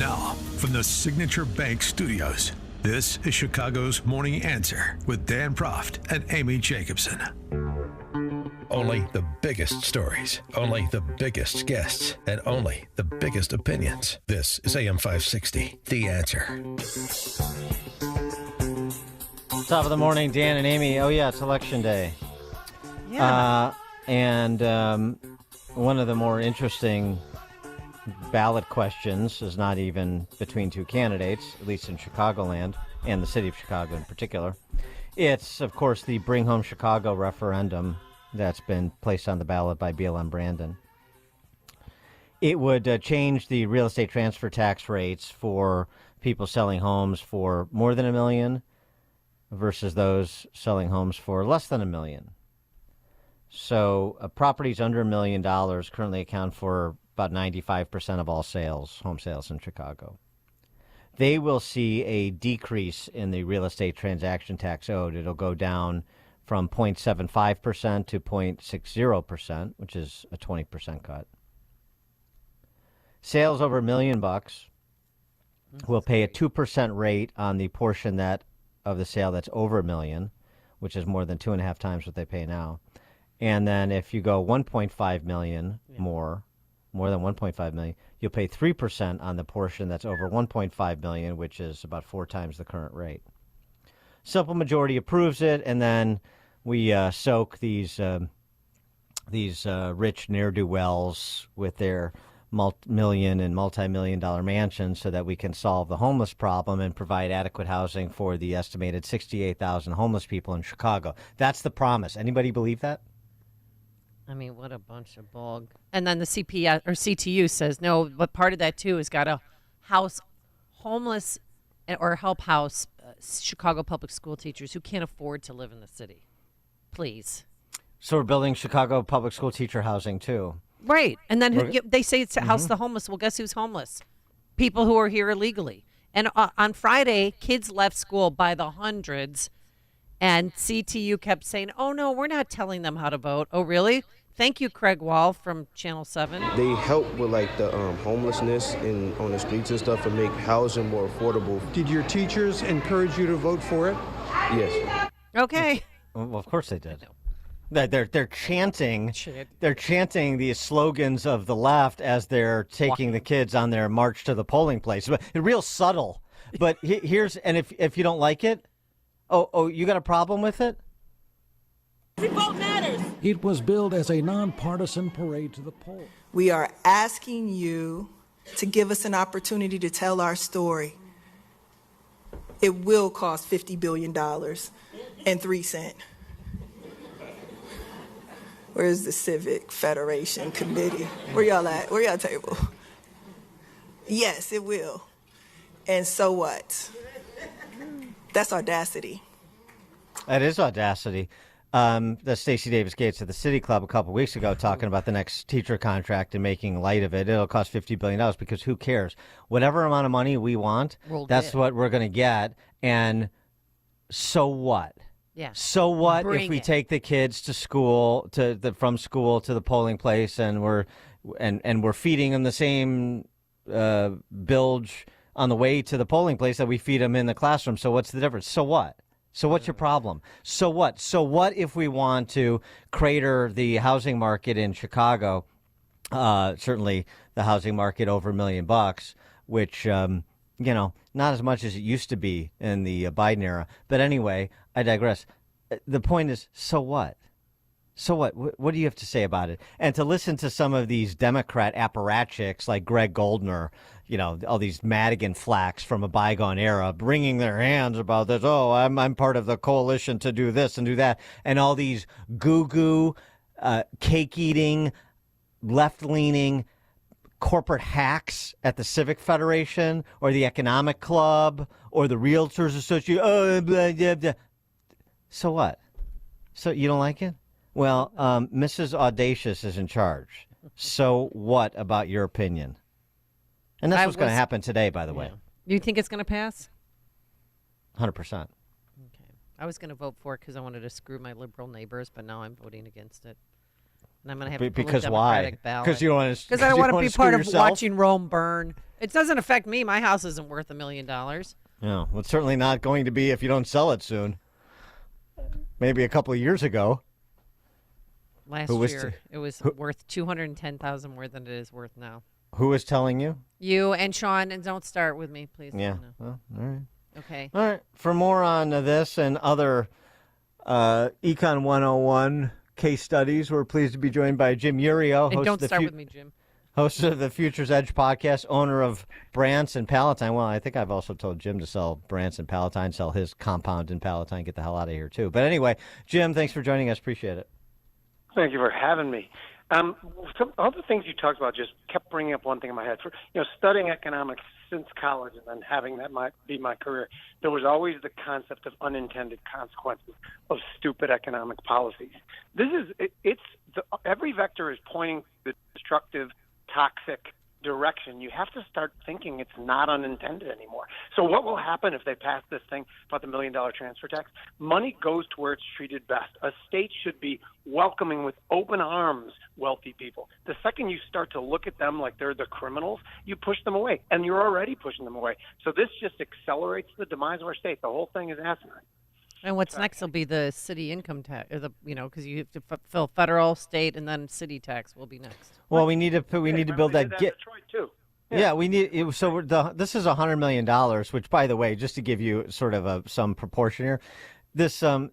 Now, from the Signature Bank Studios, this is Chicago's Morning Answer with Dan Proft and Amy Jacobson. Only the biggest stories, only the biggest guests, and only the biggest opinions. This is AM 560, The Answer. Top of the morning, Dan and Amy. Oh, yeah, it's Election Day. Yeah. And one of the more interesting ballot questions is not even between two candidates, at least in Chicagoland and the city of Chicago in particular. It's, of course, the Bring Home Chicago referendum that's been placed on the ballot by BLM Brandon. It would change the real estate transfer tax rates for people selling homes for more than $1 million versus those selling homes for less than $1 million. So properties under $1 million currently account for about 95% of all sales, home sales in Chicago. They will see a decrease in the real estate transaction tax owed. It'll go down from 0.75% to 0.60%, which is a 20% cut. Sales over $1 million will pay a 2% rate on the portion that of the sale that's over $1 million, which is more than 2.5 times what they pay now. And then if you go 1.5 million more than 1.5 million, you'll pay 3% on the portion that's over 1.5 million, which is about 4 times the current rate. Simple majority approves it, and then we soak these rich ne'er-do-wells with their million and multi-million-dollar mansions so that we can solve the homeless problem and provide adequate housing for the estimated 68,000 homeless people in Chicago. That's the promise. Anybody believe that? I mean, what a bunch of bog. And then the CPS or CTU says no, but part of that too is got to house homeless or help house Chicago public school teachers who can't afford to live in the city. Please. So we're building Chicago public school teacher housing too. Right. And then they say it's to house the homeless. Well, guess who's homeless? People who are here illegally. And on Friday, kids left school by the hundreds. And CTU kept saying, oh, no, we're not telling them how to vote. Oh, really? Thank you, Craig Wall from Channel 7. They help with like the homelessness on the streets and stuff and make housing more affordable. Did your teachers encourage you to vote for it? Yes. Okay. Well, of course they did. They're chanting the slogans of the left as they're taking the kids on their march to the polling place. But it's real subtle. But here's, and if you don't like it, oh, you got a problem with it? Every vote matters. It was billed as a nonpartisan parade to the polls. We are asking you to give us an opportunity to tell our story. It will cost $50 billion and 3 cents. Where's the Civic Federation Committee? Where y'all at? Where y'all table? Yes, it will. And so what? That's audacity. That is audacity. That's Stacey Davis Gates at the City Club a couple weeks ago talking about the next teacher contract and making light of it. It'll cost $50 billion because who cares? Whatever amount of money we want, that's what we're going to get. And so what? Yeah. So what if we take the kids to school, from school to the polling place, and we're feeding them the same bilge on the way to the polling place that we feed them in the classroom? So what's the difference? So what? So what's your problem? So what? So what if we want to crater the housing market in Chicago? Certainly the housing market over $1 million, which not as much as it used to be in the Biden era. But anyway, I digress. The point is, so what? So what? What do you have to say about it? And to listen to some of these Democrat apparatchiks like Greg Goldner, all these Madigan flacks from a bygone era, bringing their hands about this. Oh, I'm part of the coalition to do this and do that, and all these goo-goo, cake-eating, left-leaning corporate hacks at the Civic Federation or the Economic Club or the Realtors Association. Oh, blah, blah, blah. So what? So you don't like it? Well, Mrs. Audacious is in charge. So what about your opinion? And that's what's going to happen today, by the way. You think it's going to pass? 100%. Okay. I was going to vote for it because I wanted to screw my liberal neighbors, but now I'm voting against it. And I'm going to have to pull a Democratic ballot. Because you want to. Because I don't want to be part of watching Rome burn It doesn't affect me. My house isn't worth $1 million. Yeah, well, it's certainly not going to be if you don't sell it soon. Maybe a couple of years ago. Last year, it was worth $210,000 more than it is worth now. Who was telling you? You and Sean, and don't start with me, please. Yeah. No. Well, all right. Okay. All right. For more on this and other Econ 101 case studies, we're pleased to be joined by Jim Iuorio. And don't start with me, Jim. Host of the Futures Edge podcast, owner of Branson Palatine. Well, I think I've also told Jim to sell Branson Palatine, sell his compound in Palatine, get the hell out of here, too. But anyway, Jim, thanks for joining us. Appreciate it. Thank you for having me. Some other things you talked about just kept bringing up one thing in my head. For studying economics since college and then having that be my career, there was always the concept of unintended consequences of stupid economic policies. Every vector is pointing the destructive, toxic direction. You have to start thinking it's not unintended anymore. So what will happen if they pass this thing about the $1 million transfer tax? Money goes to where it's treated best. A state should be welcoming with open arms wealthy people. The second you start to look at them like they're the criminals, you push them away, and you're already pushing them away. So this just accelerates the demise of our state. The whole thing is asinine. And what's next will be the city income tax, or because you have to fill federal, state, and then city tax will be next. Well, we need to build that. Detroit too. Yeah, we need. So this is $100 million, which, by the way, just to give you sort of some proportion here, this what's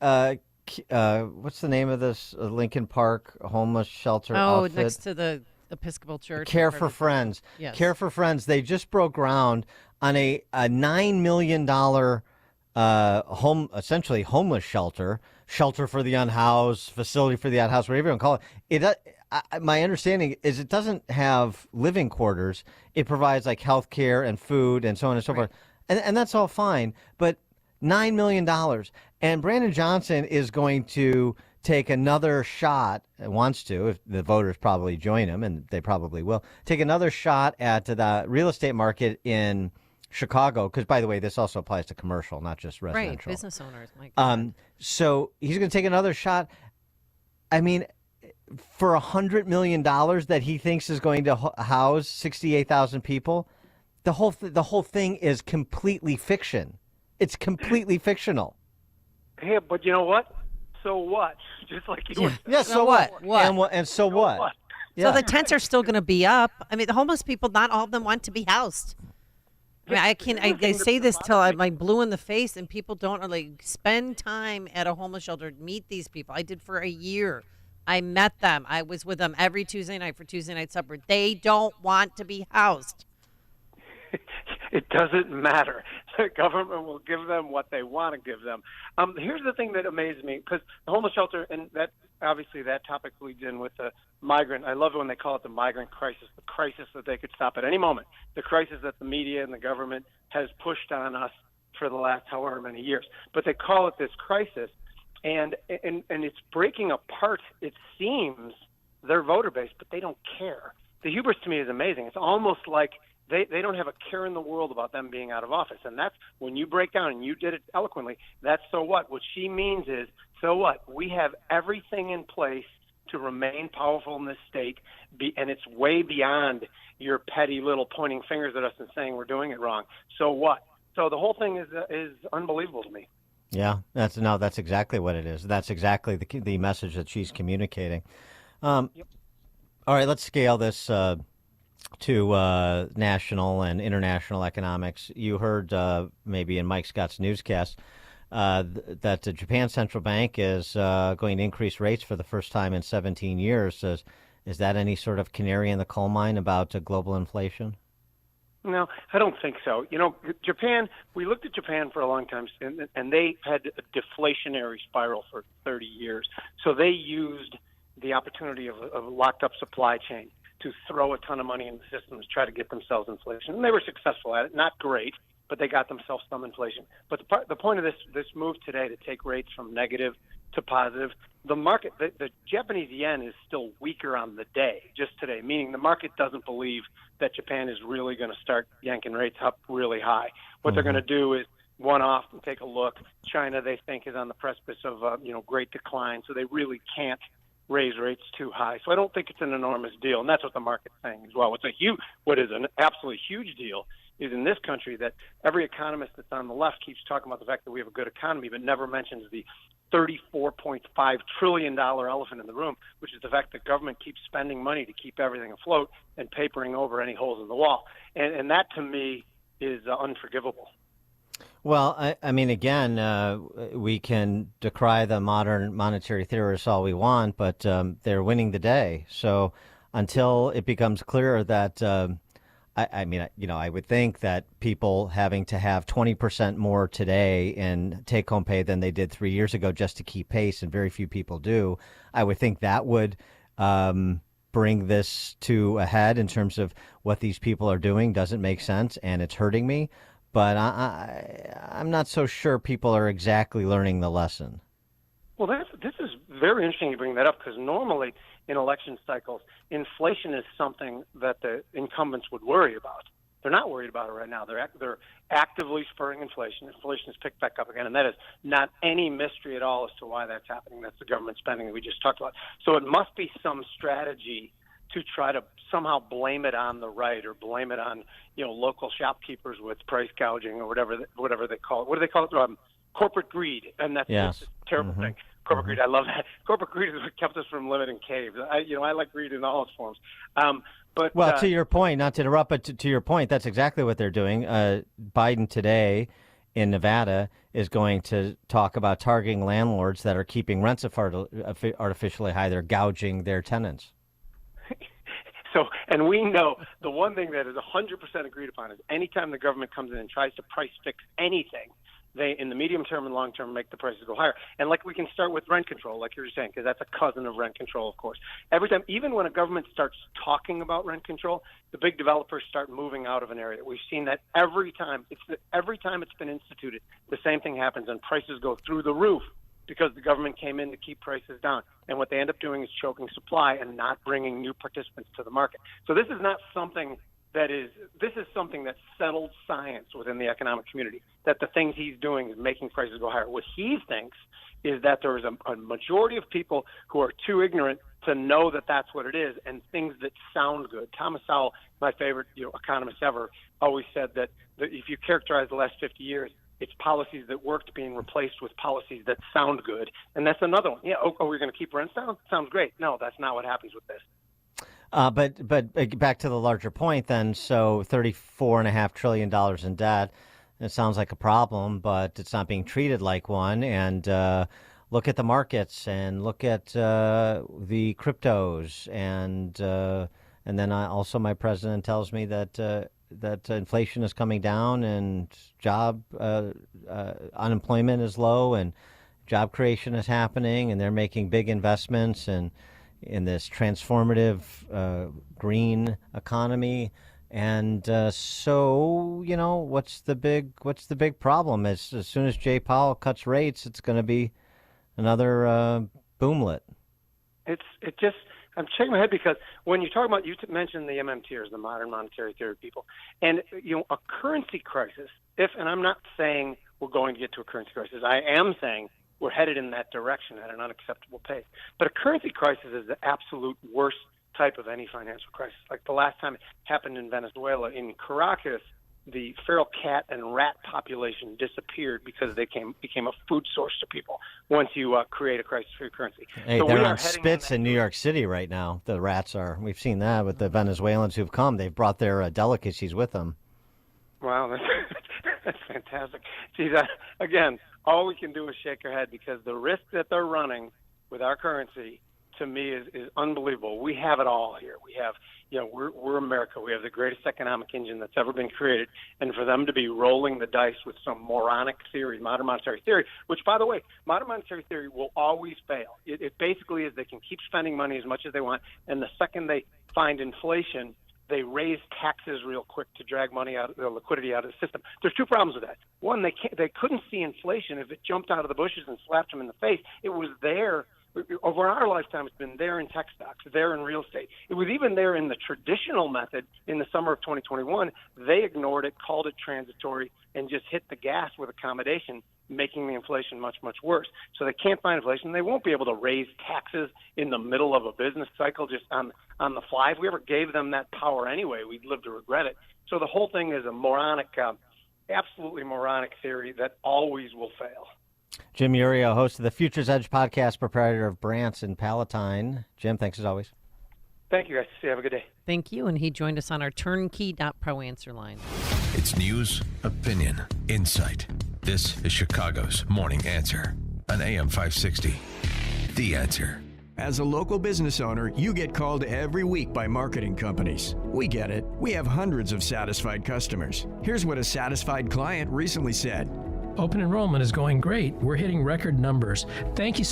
the name of this Lincoln Park homeless shelter? outfit? Next to the Episcopal Church. Care for Friends. Yes. Care for Friends. They just broke ground on a $9 million essentially homeless shelter for the unhoused, facility for the unhoused, whatever you want to call it. My understanding is it doesn't have living quarters. It provides like health care and food and so on and so forth. And that's all fine. But $9 million. And Brandon Johnson is going to take another shot, wants to, if the voters probably join him, and they probably will, take another shot at the real estate market in Chicago, because, by the way, this also applies to commercial, not just residential. Right, business owners. My God. So he's going to take another shot. I mean, for $100 million that he thinks is going to house 68,000 people, the whole thing is completely fiction. It's completely fictional. Yeah, but you know what? So what? Just like you were saying. Yeah, so what? What? And so what? Yeah. So the tents are still going to be up. I mean, the homeless people, not all of them want to be housed. I mean, I say this till I'm like blue in the face, and people don't spend time at a homeless shelter, meet these people. I did for a year. I met them. I was with them every Tuesday night for Tuesday night supper. They don't want to be housed. It doesn't matter. The government will give them what they want to give them. Here's the thing that amazes me, because the homeless shelter, and that obviously that topic leads in with the migrant. I love it when they call it the migrant crisis, the crisis that they could stop at any moment, the crisis that the media and the government has pushed on us for the last however many years. But they call it this crisis, and it's breaking apart, it seems, their voter base, but they don't care. The hubris to me is amazing. It's almost like they don't have a care in the world about them being out of office. And that's when you break down, and you did it eloquently, that's so what. What she means is, so what? We have everything in place to remain powerful in this state, and it's way beyond your petty little pointing fingers at us and saying we're doing it wrong. So what? So the whole thing is unbelievable to me. Yeah, that's exactly what it is. That's exactly the message that she's communicating. Yep. All right, let's scale this to national and international economics. You heard maybe in Mike Scott's newscast that the Japan Central Bank is going to increase rates for the first time in 17 years. Is that any sort of canary in the coal mine about global inflation? No, I don't think so. Japan, we looked at Japan for a long time, and they had a deflationary spiral for 30 years. So they used the opportunity of a locked-up supply chain to throw a ton of money in the system to try to get themselves inflation. And they were successful at it. Not great, but they got themselves some inflation. But the point of this move today to take rates from negative to positive, the market, the Japanese yen is still weaker on the day, just today, meaning the market doesn't believe that Japan is really going to start yanking rates up really high. What they're going to do is one off and take a look. China, they think, is on the precipice of great decline, so they really can't raise rates too high. So I don't think it's an enormous deal, and that's what the market's saying as well. What is an absolutely huge deal is in this country that every economist that's on the left keeps talking about the fact that we have a good economy, but never mentions the $34.5 trillion elephant in the room, which is the fact that government keeps spending money to keep everything afloat and papering over any holes in the wall. And that, to me, is unforgivable. Well, I mean, again, we can decry the modern monetary theorists all we want, but they're winning the day. So until it becomes clear that, I would think that people having to have 20% more today in take-home pay than they did 3 years ago just to keep pace, and very few people do, I would think that would bring this to a head in terms of what these people are doing doesn't make sense, and it's hurting me. But I'm not so sure people are exactly learning the lesson. Well, this is very interesting you bring that up, because normally in election cycles, inflation is something that the incumbents would worry about. They're not worried about it right now. They're actively spurring inflation. Inflation has picked back up again, and that is not any mystery at all as to why that's happening. That's the government spending that we just talked about. So it must be some strategy to try to somehow blame it on the right, or blame it on, local shopkeepers with price gouging, or whatever they call it. What do they call it? Corporate greed, and that's a terrible thing. Corporate greed, I love that. Corporate greed is what kept us from living in caves. I like greed in all its forms. But to your point, not to interrupt, but to your point, that's exactly what they're doing. Biden today in Nevada is going to talk about targeting landlords that are keeping rents artificially high. They're gouging their tenants. So, and we know the one thing that is 100% agreed upon is anytime the government comes in and tries to price fix anything, they, in the medium term and long term, make the prices go higher. And like we can start with rent control, like you were saying, because that's a cousin of rent control, of course. Every time, even when a government starts talking about rent control, the big developers start moving out of an area. We've seen that every time. Every time it's been instituted, the same thing happens, and prices go through the roof because the government came in to keep prices down. And what they end up doing is choking supply and not bringing new participants to the market. So this is not something this is something that's settled science within the economic community, that the things he's doing is making prices go higher. What he thinks is that there is a majority of people who are too ignorant to know that that's what it is, and things that sound good. Thomas Sowell, my favorite economist ever, always said that if you characterize the last 50 years, it's policies that worked being replaced with policies that sound good. And that's another one. Yeah, we're going to keep rents down? Sounds great. No, that's not what happens with this. But back to the larger point then, so $34.5 trillion in debt, it sounds like a problem, but it's not being treated like one. And look at the markets, and look at the cryptos. And then also my president tells me that inflation is coming down, and unemployment is low, and job creation is happening, and they're making big investments in this transformative green economy. And so what's the big problem? As soon as Jay Powell cuts rates, it's going to be another boomlet. I'm shaking my head, because when you talk about, you mentioned the MMTers, the modern monetary theory people, and a currency crisis. And I'm not saying we're going to get to a currency crisis. I am saying we're headed in that direction at an unacceptable pace. But a currency crisis is the absolute worst type of any financial crisis. Like the last time it happened in Venezuela, in Caracas, the feral cat and rat population disappeared because they became a food source to people once you create a crisis for your currency. Hey, so they're on spits in New York City right now, the rats are. We've seen that with the Venezuelans who've come. They've brought their delicacies with them. Wow, that's fantastic. See, again, all we can do is shake our head, because the risk that they're running with our currency, to me, is unbelievable. We have it all here. We have, we're America. We have the greatest economic engine that's ever been created. And for them to be rolling the dice with some moronic theory, modern monetary theory, which, by the way, modern monetary theory will always fail. It basically is they can keep spending money as much as they want, and the second they find inflation, they raise taxes real quick to drag money out, the liquidity out of the system. There's two problems with that. One, they couldn't see inflation if it jumped out of the bushes and slapped them in the face. It was there over our lifetime, it's been there in tech stocks, there in real estate. It was even there in the traditional method in the summer of 2021. They ignored it, called it transitory, and just hit the gas with accommodation, making the inflation much, much worse. So they can't find inflation. They won't be able to raise taxes in the middle of a business cycle just on the fly. If we ever gave them that power anyway, we'd live to regret it. So the whole thing is a moronic, absolutely moronic theory that always will fail. Jim Iuorio, host of the Futures Edge podcast, proprietor of Brant's in Palatine. Jim, thanks as always. Thank you, guys. See you. Have a good day. Thank you. And he joined us on our turnkey.pro answer line. It's news, opinion, insight. This is Chicago's Morning Answer on AM 560. The Answer. As a local business owner, you get called every week by marketing companies. We get it. We have hundreds of satisfied customers. Here's what a satisfied client recently said. Open enrollment is going great. We're hitting record numbers. Thank you so